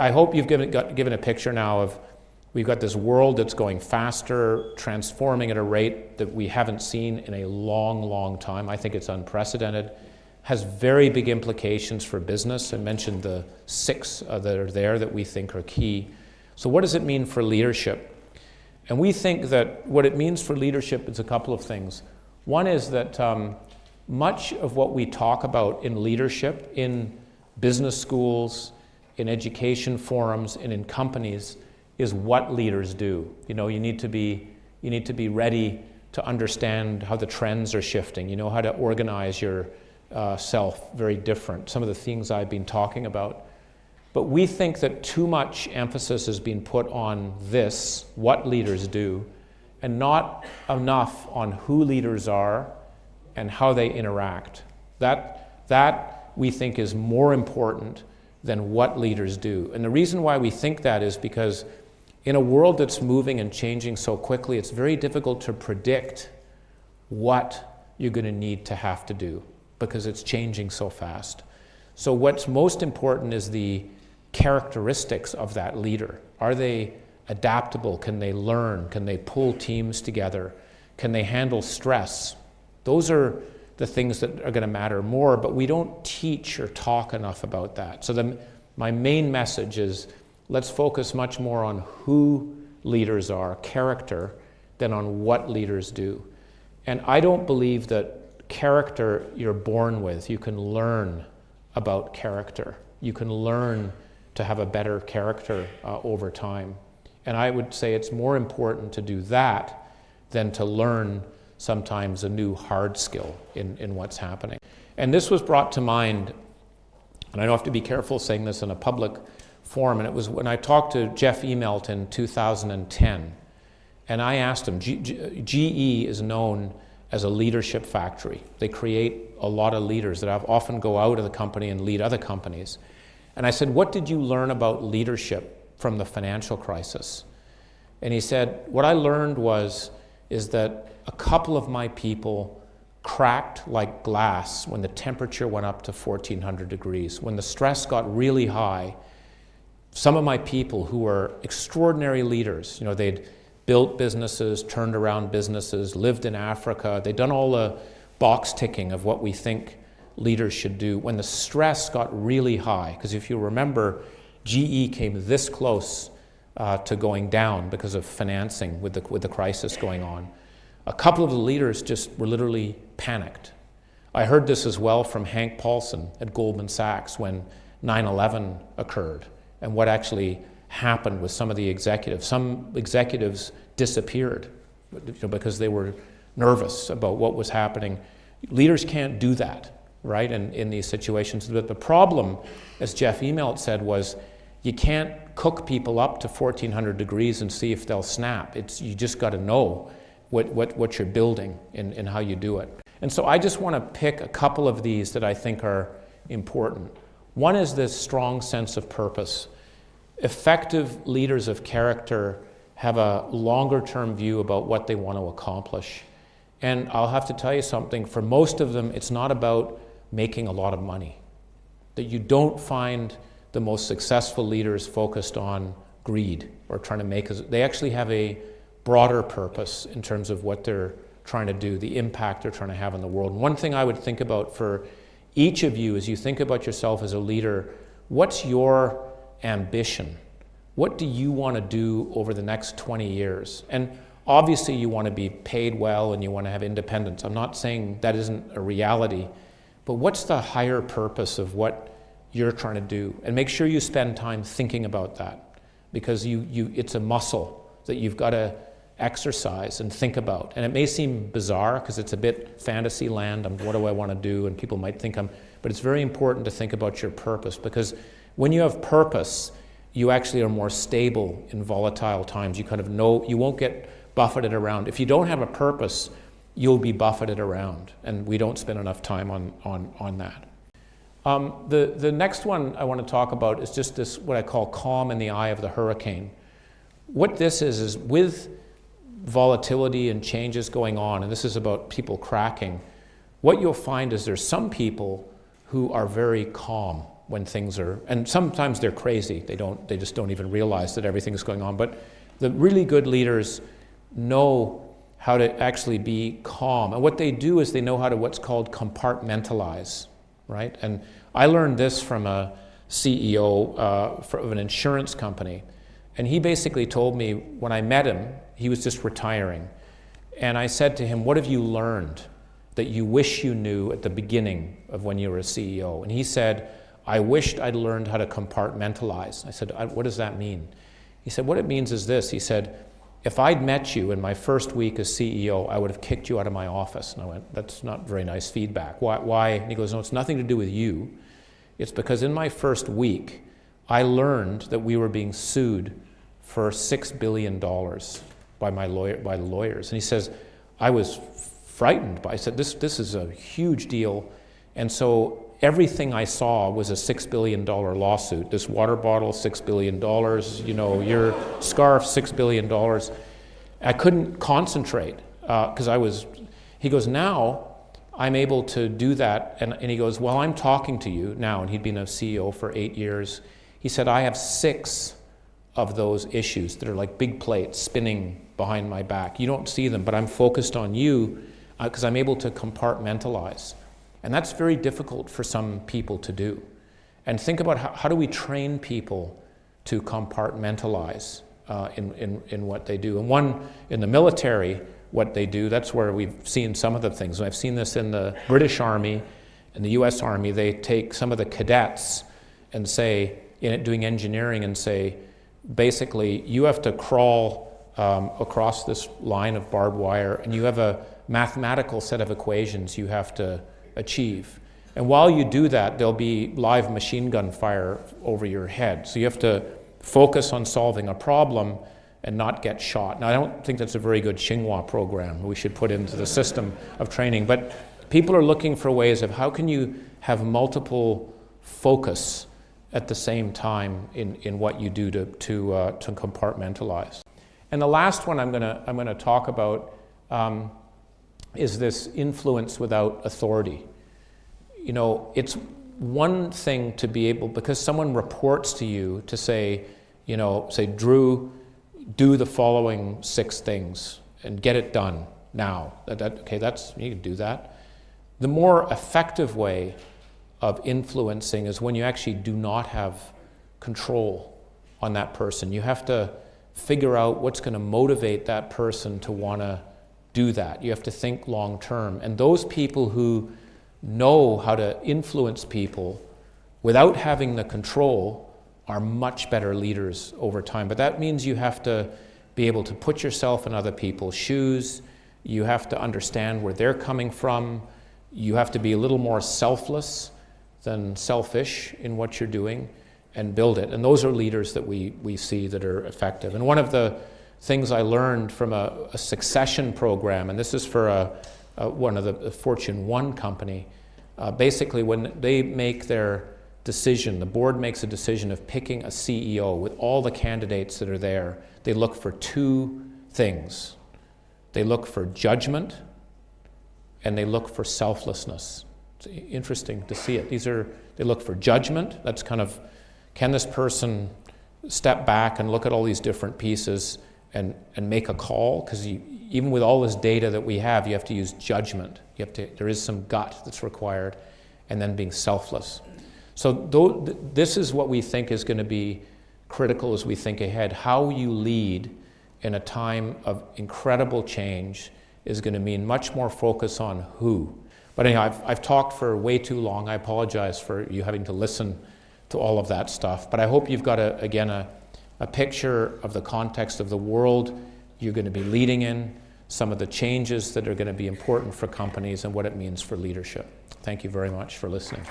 I hope you've given a picture now of we've got this world that's going faster, transforming at a rate that we haven't seen in a long, long time. I think it's unprecedented. Has very big implications for business. I mentioned the 6 that are there that we think are key. So what does it mean for leadership? And we think that what it means for leadership is a couple of things. One is that much of what we talk about in leadership, in business schools, in education forums, and in companies, is what leaders do. You know, you need to be ready to understand how the trends are shifting. You know how to organize your self very different. Some of the things I've been talking about. But we think that too much emphasis is being put on this, what leaders do, and not enough on who leaders are and how they interact. That we think is more important than what leaders do. And the reason why we think that is because in a world that's moving and changing so quickly, it's very difficult to predict what you're going to need to have to do because it's changing so fast. So what's most important is the characteristics of that leader. Are they adaptable? Can they learn? Can they pull teams together? Can they handle stress? Those are the things that are going to matter more, but we don't teach or talk enough about that. So my main message is let's focus much more on who leaders are, character, than on what leaders do. And I don't believe that character you're born with. You can learn about character. You can learn to have a better character over time. And I would say it's more important to do that than to learn sometimes a new hard skill in what's happening. And this was brought to mind, and I don't have to be careful saying this in a public forum, and it was when I talked to Jeff Immelt in 2010, and I asked him, GE is known as a leadership factory. They create a lot of leaders that often go out of the company and lead other companies. And I said, what did you learn about leadership from the financial crisis? And he said, what I learned is that a couple of my people cracked like glass when the temperature went up to 1400 degrees. When the stress got really high, some of my people who were extraordinary leaders, you know, they'd built businesses, turned around businesses, lived in Africa, they'd done all the box ticking of what we think leaders should do. When the stress got really high, because if you remember, GE came this close to going down because of financing with the crisis going on. A couple of the leaders just were literally panicked. I heard this as well from Hank Paulson at Goldman Sachs when 9/11 occurred and what actually happened with some of the executives. Some executives disappeared because they were nervous about what was happening. Leaders can't do that, right, in these situations. But the problem, as Jeff Immelt said, was you can't cook people up to 1400 degrees and see if they'll snap. You just got to know what you're building and how you do it. And so I just want to pick a couple of these that I think are important. One is this strong sense of purpose. Effective leaders of character have a longer-term view about what they want to accomplish. And I'll have to tell you something, for most of them, it's not about making a lot of money. That you don't find the most successful leaders focused on greed or trying to make, they actually have a broader purpose in terms of what they're trying to do, the impact they're trying to have in the world. And one thing I would think about for each of you as you think about yourself as a leader, what's your ambition? What do you want to do over the next 20 years? And obviously you want to be paid well and you want to have independence. I'm not saying that isn't a reality, but what's the higher purpose of what you're trying to do? And make sure you spend time thinking about that, because it's a muscle that you've got to exercise and think about. And it may seem bizarre because it's a bit fantasy land, what do I want to do, and people might think but it's very important to think about your purpose, because when you have purpose, you actually are more stable in volatile times. You kind of know, you won't get buffeted around. If you don't have a purpose, you'll be buffeted around, and we don't spend enough time on that. The next one I want to talk about is just this, what I call calm in the eye of the hurricane. What this is with volatility and changes going on, and this is about people cracking, what you'll find is there's some people who are very calm when things are, and sometimes they're crazy. They just don't even realize that everything is going on. But the really good leaders know how to actually be calm. And what they do is they know how to what's called compartmentalize, right? And I learned this from a CEO of an insurance company. And he basically told me, when I met him, he was just retiring. And I said to him, what have you learned that you wish you knew at the beginning of when you were a CEO? And he said, I wished I'd learned how to compartmentalize. I said, what does that mean? He said, what it means is this. He said, if I'd met you in my first week as CEO, I would have kicked you out of my office. And I went, that's not very nice feedback. Why? And he goes, no, it's nothing to do with you. It's because in my first week, I learned that we were being sued for $6 billion by the lawyers. And he says, I was frightened. I said, this is a huge deal. And so everything I saw was a $6 billion lawsuit. This water bottle, $6 billion, your scarf, $6 billion. I couldn't concentrate because he goes, now I'm able to do that. And he goes, well, I'm talking to you now. And he'd been a CEO for 8 years. He said, I have 6 of those issues that are like big plates spinning behind my back. You don't see them, but I'm focused on you because I'm able to compartmentalize. And that's very difficult for some people to do. And think about how do we train people to compartmentalize in what they do. And in the military, what they do, that's where we've seen some of the things. And I've seen this in the British Army and the US Army. They take some of the cadets and say, doing engineering, and say, basically, you have to crawl across this line of barbed wire, and you have a mathematical set of equations you have to achieve. And while you do that, there'll be live machine gun fire over your head. So you have to focus on solving a problem and not get shot. Now, I don't think that's a very good Xinhua program we should put into the system of training, but people are looking for ways of how can you have multiple focus at the same time in what you do to compartmentalize. And the last one I'm gonna talk about is this influence without authority. It's one thing to be able, because someone reports to you to say, Drew, do the following 6 things and get it done now. Okay, you can do that. The more effective way of influencing is when you actually do not have control on that person. You have to figure out what's going to motivate that person to want to do that. You have to think long term. And those people who know how to influence people without having the control are much better leaders over time. But that means you have to be able to put yourself in other people's shoes. You have to understand where they're coming from. You have to be a little more selfless than selfish in what you're doing and build it. And those are leaders that we see that are effective. And one of the things I learned from a succession program, and this is for one of the Fortune 1 company, basically when they make their decision, the board makes a decision of picking a CEO with all the candidates that are there, they look for 2 things. They look for judgment and they look for selflessness. It's interesting to see it. They look for judgment. That's kind of, can this person step back and look at all these different pieces and make a call? Because even with all this data that we have, you have to use judgment. There is some gut that's required, and then being selfless. So this is what we think is going to be critical as we think ahead. How you lead in a time of incredible change is going to mean much more focus on who. But anyhow, I've talked for way too long. I apologize for you having to listen to all of that stuff. But I hope you've got, a picture of the context of the world you're going to be leading in, some of the changes that are going to be important for companies, and what it means for leadership. Thank you very much for listening.